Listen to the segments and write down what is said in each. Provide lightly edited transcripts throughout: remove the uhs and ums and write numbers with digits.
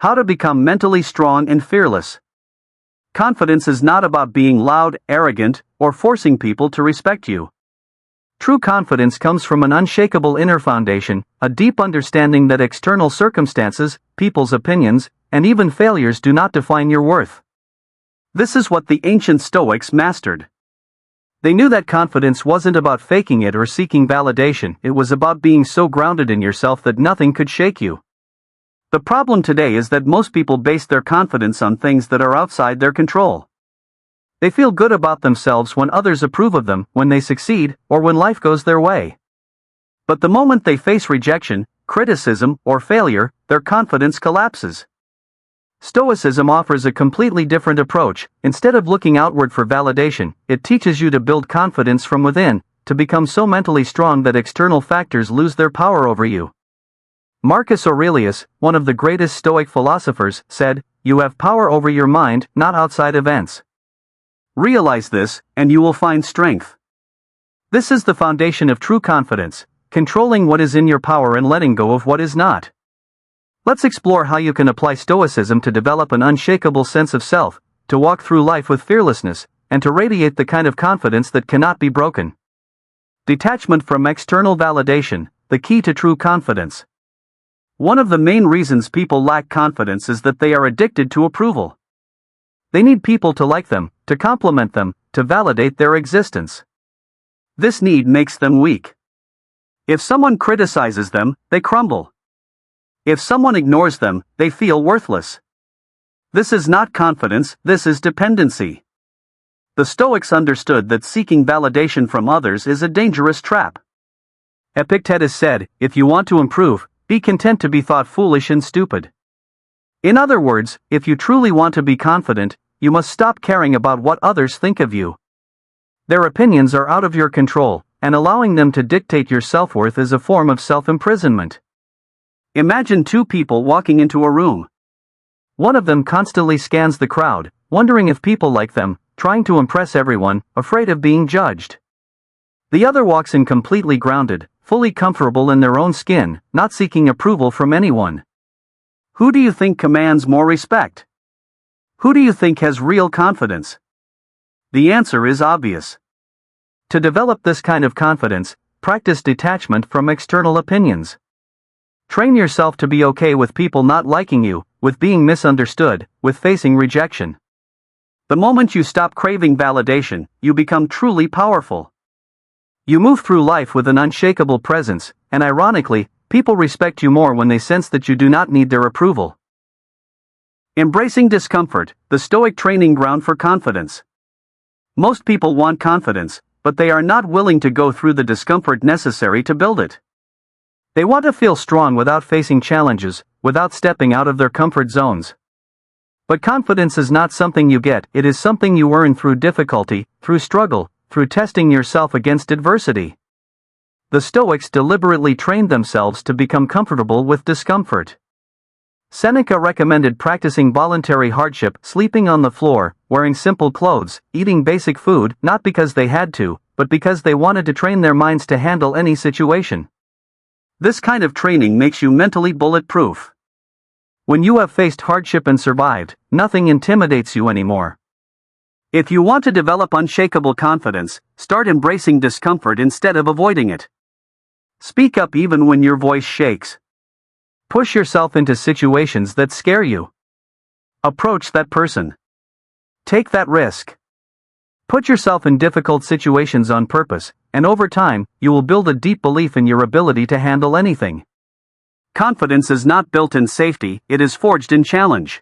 How to become mentally strong and fearless. Confidence is not about being loud, arrogant, or forcing people to respect you. True confidence comes from an unshakable inner foundation, a deep understanding that external circumstances, people's opinions, and even failures do not define your worth. This is what the ancient Stoics mastered. They knew that confidence wasn't about faking it or seeking validation, it was about being so grounded in yourself that nothing could shake you. The problem today is that most people base their confidence on things that are outside their control. They feel good about themselves when others approve of them, when they succeed, or when life goes their way. But the moment they face rejection, criticism, or failure, their confidence collapses. Stoicism offers a completely different approach. Instead of looking outward for validation, it teaches you to build confidence from within, to become so mentally strong that external factors lose their power over you. Marcus Aurelius, one of the greatest Stoic philosophers, said, "You have power over your mind, not outside events." Realize this, and you will find strength. This is the foundation of true confidence, controlling what is in your power and letting go of what is not. Let's explore how you can apply Stoicism to develop an unshakable sense of self, to walk through life with fearlessness, and to radiate the kind of confidence that cannot be broken. Detachment from external validation, the key to true confidence. One of the main reasons people lack confidence is that they are addicted to approval. They need people to like them, to compliment them, to validate their existence. This need makes them weak. If someone criticizes them, they crumble. If someone ignores them, they feel worthless. This is not confidence, this is dependency. The Stoics understood that seeking validation from others is a dangerous trap. Epictetus said, "If you want to improve, be content to be thought foolish and stupid." In other words, if you truly want to be confident, you must stop caring about what others think of you. Their opinions are out of your control, and allowing them to dictate your self-worth is a form of self-imprisonment. Imagine two people walking into a room. One of them constantly scans the crowd, wondering if people like them, trying to impress everyone, afraid of being judged. The other walks in completely grounded, fully comfortable in their own skin, not seeking approval from anyone. Who do you think commands more respect? Who do you think has real confidence? The answer is obvious. To develop this kind of confidence, practice detachment from external opinions. Train yourself to be okay with people not liking you, with being misunderstood, with facing rejection. The moment you stop craving validation, you become truly powerful. You move through life with an unshakable presence, and ironically, people respect you more when they sense that you do not need their approval. Embracing discomfort, the Stoic training ground for confidence. Most people want confidence, but they are not willing to go through the discomfort necessary to build it. They want to feel strong without facing challenges, without stepping out of their comfort zones. But confidence is not something you get, it is something you earn through difficulty, through struggle, through testing yourself against adversity. The Stoics deliberately trained themselves to become comfortable with discomfort. Seneca recommended practicing voluntary hardship, sleeping on the floor, wearing simple clothes, eating basic food, not because they had to, but because they wanted to train their minds to handle any situation. This kind of training makes you mentally bulletproof. When you have faced hardship and survived, nothing intimidates you anymore. If you want to develop unshakable confidence, start embracing discomfort instead of avoiding it. Speak up even when your voice shakes. Push yourself into situations that scare you. Approach that person. Take that risk. Put yourself in difficult situations on purpose, and over time, you will build a deep belief in your ability to handle anything. Confidence is not built in safety, it is forged in challenge.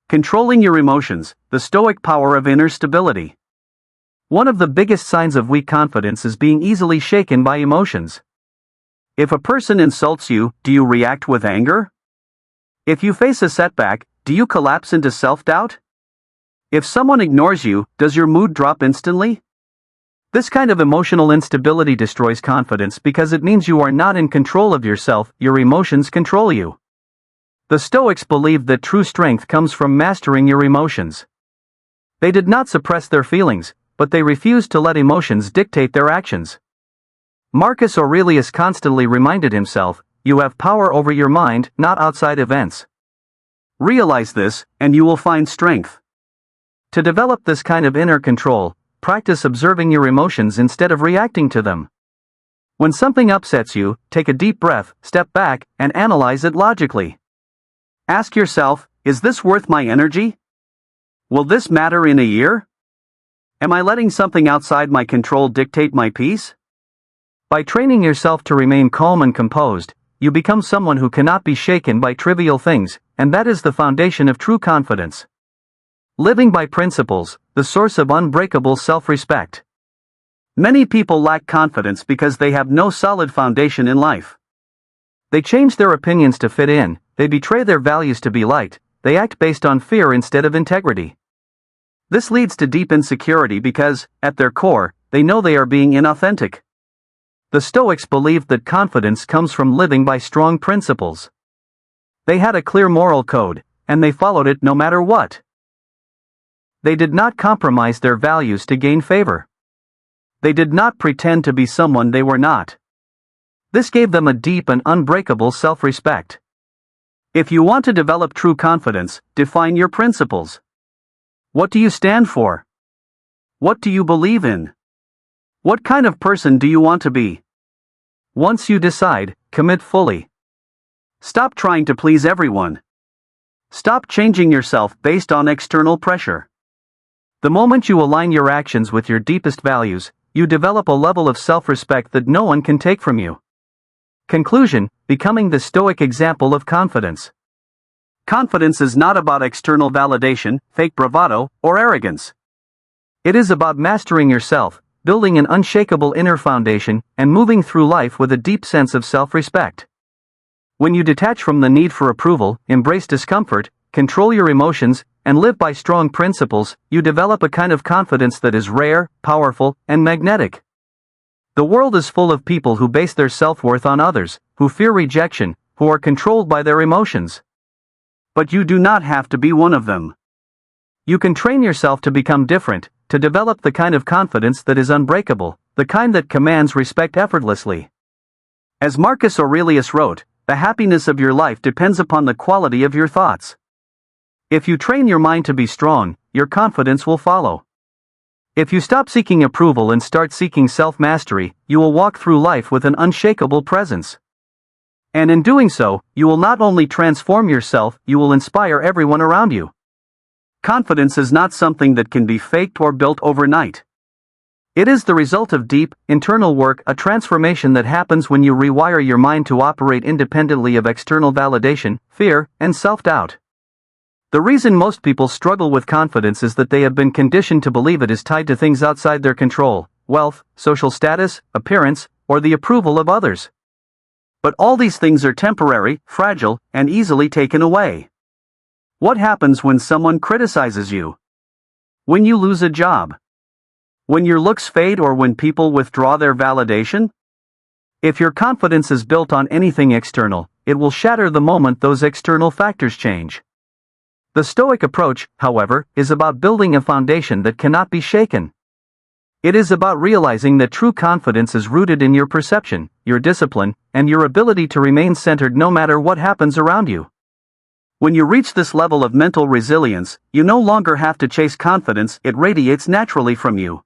Controlling your emotions, the Stoic power of inner stability. One of the biggest signs of weak confidence is being easily shaken by emotions. If a person insults you, do you react with anger? If you face a setback, do you collapse into self-doubt? If someone ignores you, does your mood drop instantly? This kind of emotional instability destroys confidence because it means you are not in control of yourself, your emotions control you. The Stoics believed that true strength comes from mastering your emotions. They did not suppress their feelings, but they refused to let emotions dictate their actions. Marcus Aurelius constantly reminded himself, "You have power over your mind, not outside events." Realize this, and you will find strength. To develop this kind of inner control, practice observing your emotions instead of reacting to them. When something upsets you, take a deep breath, step back, and analyze it logically. Ask yourself, is this worth my energy? Will this matter in a year? Am I letting something outside my control dictate my peace? By training yourself to remain calm and composed, you become someone who cannot be shaken by trivial things, and that is the foundation of true confidence. Living by principles, the source of unbreakable self-respect. Many people lack confidence because they have no solid foundation in life. They change their opinions to fit in, they betray their values to be liked, they act based on fear instead of integrity. This leads to deep insecurity because, at their core, they know they are being inauthentic. The Stoics believed that confidence comes from living by strong principles. They had a clear moral code, and they followed it no matter what. They did not compromise their values to gain favor. They did not pretend to be someone they were not. This gave them a deep and unbreakable self-respect. If you want to develop true confidence, define your principles. What do you stand for? What do you believe in? What kind of person do you want to be? Once you decide, commit fully. Stop trying to please everyone. Stop changing yourself based on external pressure. The moment you align your actions with your deepest values, you develop a level of self-respect that no one can take from you. Conclusion: becoming the Stoic example of confidence. Confidence is not about external validation, fake bravado, or arrogance. It is about mastering yourself, building an unshakable inner foundation, and moving through life with a deep sense of self-respect. When you detach from the need for approval, embrace discomfort, control your emotions, and live by strong principles, you develop a kind of confidence that is rare, powerful, and magnetic. The world is full of people who base their self-worth on others, who fear rejection, who are controlled by their emotions. But you do not have to be one of them. You can train yourself to become different, to develop the kind of confidence that is unbreakable, the kind that commands respect effortlessly. As Marcus Aurelius wrote, the happiness of your life depends upon the quality of your thoughts. If you train your mind to be strong, your confidence will follow. If you stop seeking approval and start seeking self-mastery, you will walk through life with an unshakable presence. And in doing so, you will not only transform yourself, you will inspire everyone around you. Confidence is not something that can be faked or built overnight. It is the result of deep, internal work, a transformation that happens when you rewire your mind to operate independently of external validation, fear, and self-doubt. The reason most people struggle with confidence is that they have been conditioned to believe it is tied to things outside their control: wealth, social status, appearance, or the approval of others. But all these things are temporary, fragile, and easily taken away. What happens when someone criticizes you? When you lose a job? When your looks fade, or when people withdraw their validation? If your confidence is built on anything external, it will shatter the moment those external factors change. The Stoic approach, however, is about building a foundation that cannot be shaken. It is about realizing that true confidence is rooted in your perception, your discipline, and your ability to remain centered no matter what happens around you. When you reach this level of mental resilience, you no longer have to chase confidence, it radiates naturally from you.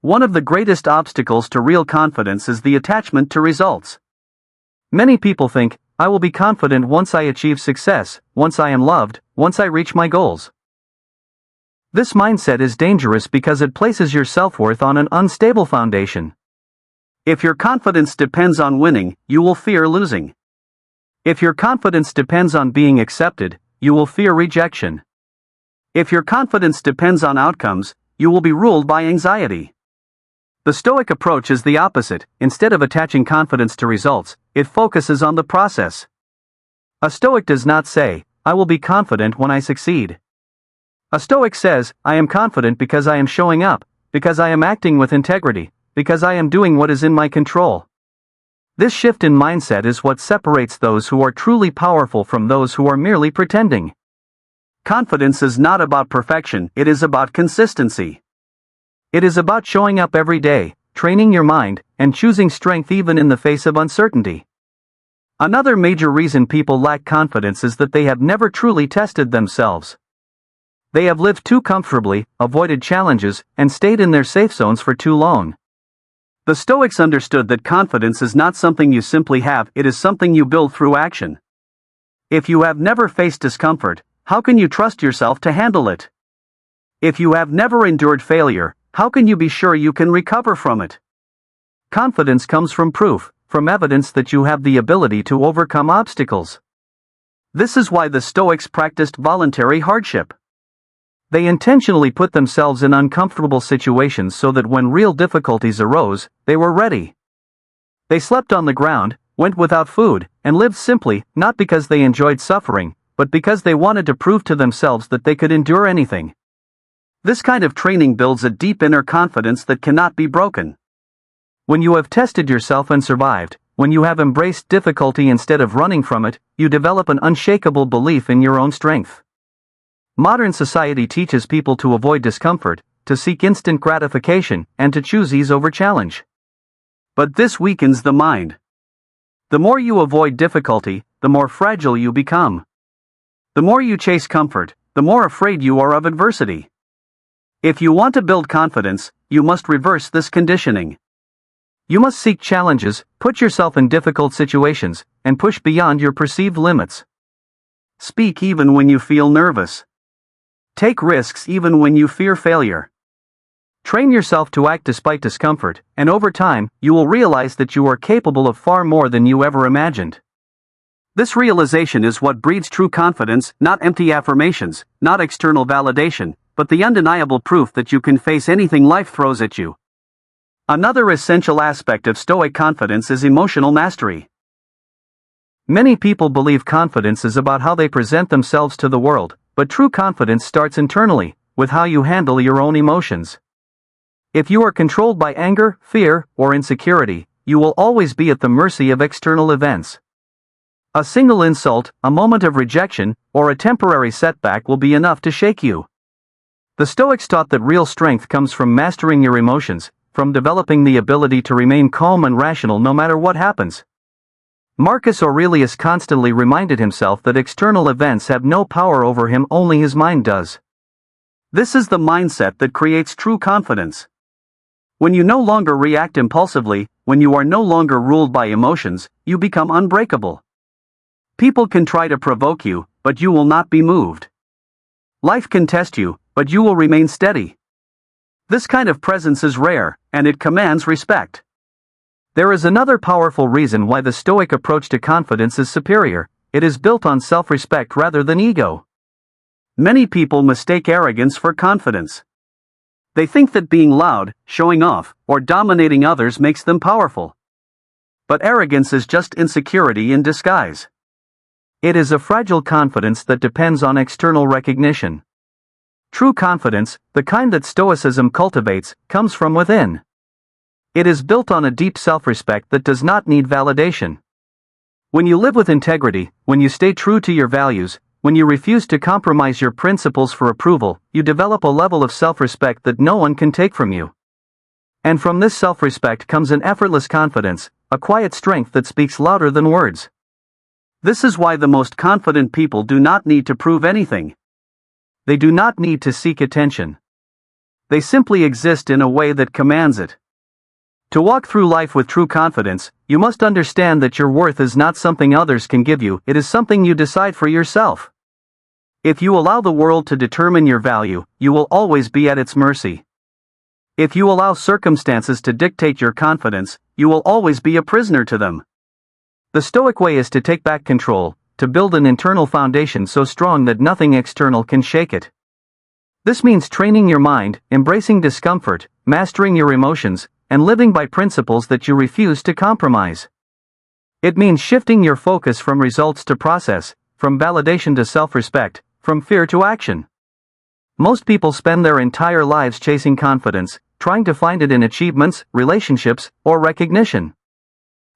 One of the greatest obstacles to real confidence is the attachment to results. Many people think, I will be confident once I achieve success, once I am loved, once I reach my goals. This mindset is dangerous because it places your self-worth on an unstable foundation. If your confidence depends on winning, you will fear losing. If your confidence depends on being accepted, you will fear rejection. If your confidence depends on outcomes, you will be ruled by anxiety. The Stoic approach is the opposite. Instead of attaching confidence to results, it focuses on the process. A Stoic does not say, I will be confident when I succeed. A Stoic says, I am confident because I am showing up, because I am acting with integrity, because I am doing what is in my control. This shift in mindset is what separates those who are truly powerful from those who are merely pretending. Confidence is not about perfection, it is about consistency. It is about showing up every day, training your mind, and choosing strength even in the face of uncertainty. Another major reason people lack confidence is that they have never truly tested themselves. They have lived too comfortably, avoided challenges, and stayed in their safe zones for too long. The Stoics understood that confidence is not something you simply have, it is something you build through action. If you have never faced discomfort, how can you trust yourself to handle it? If you have never endured failure, how can you be sure you can recover from it? Confidence comes from proof, from evidence that you have the ability to overcome obstacles. This is why the Stoics practiced voluntary hardship. They intentionally put themselves in uncomfortable situations so that when real difficulties arose, they were ready. They slept on the ground, went without food, and lived simply, not because they enjoyed suffering, but because they wanted to prove to themselves that they could endure anything. This kind of training builds a deep inner confidence that cannot be broken. When you have tested yourself and survived, when you have embraced difficulty instead of running from it, you develop an unshakable belief in your own strength. Modern society teaches people to avoid discomfort, to seek instant gratification, and to choose ease over challenge. But this weakens the mind. The more you avoid difficulty, the more fragile you become. The more you chase comfort, the more afraid you are of adversity. If you want to build confidence, you must reverse this conditioning. You must seek challenges, put yourself in difficult situations, and push beyond your perceived limits. Speak even when you feel nervous. Take risks even when you fear failure. Train yourself to act despite discomfort, and over time, you will realize that you are capable of far more than you ever imagined. This realization is what breeds true confidence, not empty affirmations, not external validation, but the undeniable proof that you can face anything life throws at you. Another essential aspect of Stoic confidence is emotional mastery. Many people believe confidence is about how they present themselves to the world, but true confidence starts internally, with how you handle your own emotions. If you are controlled by anger, fear, or insecurity, you will always be at the mercy of external events. A single insult, a moment of rejection, or a temporary setback will be enough to shake you. The Stoics taught that real strength comes from mastering your emotions, from developing the ability to remain calm and rational no matter what happens. Marcus Aurelius constantly reminded himself that external events have no power over him, only his mind does. This is the mindset that creates true confidence. When you no longer react impulsively, when you are no longer ruled by emotions, you become unbreakable. People can try to provoke you, but you will not be moved. Life can test you, but you will remain steady. This kind of presence is rare, and it commands respect. There is another powerful reason why the Stoic approach to confidence is superior. It is built on self-respect rather than ego. Many people mistake arrogance for confidence. They think that being loud, showing off, or dominating others makes them powerful. But arrogance is just insecurity in disguise. It is a fragile confidence that depends on external recognition. True confidence, the kind that Stoicism cultivates, comes from within. It is built on a deep self-respect that does not need validation. When you live with integrity, when you stay true to your values, when you refuse to compromise your principles for approval, you develop a level of self-respect that no one can take from you. And from this self-respect comes an effortless confidence, a quiet strength that speaks louder than words. This is why the most confident people do not need to prove anything. They do not need to seek attention. They simply exist in a way that commands it. To walk through life with true confidence, you must understand that your worth is not something others can give you, it is something you decide for yourself. If you allow the world to determine your value, you will always be at its mercy. If you allow circumstances to dictate your confidence, you will always be a prisoner to them. The Stoic way is to take back control, to build an internal foundation so strong that nothing external can shake it. This means training your mind, embracing discomfort, mastering your emotions, and living by principles that you refuse to compromise. It means shifting your focus from results to process, from validation to self-respect, from fear to action. Most people spend their entire lives chasing confidence, trying to find it in achievements, relationships, or recognition.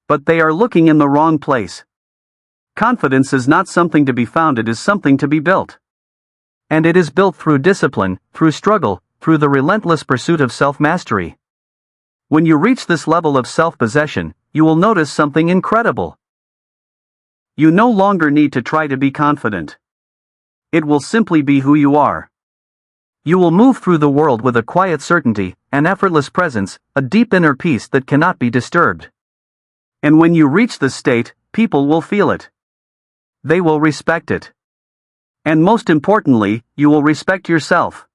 But they are looking in the wrong place. Confidence is not something to be found, it is something to be built. And it is built through discipline, through struggle, through the relentless pursuit of self-mastery. When you reach this level of self-possession, you will notice something incredible. You no longer need to try to be confident. It will simply be who you are. You will move through the world with a quiet certainty, an effortless presence, a deep inner peace that cannot be disturbed. And when you reach this state, people will feel it. They will respect it. And most importantly, you will respect yourself.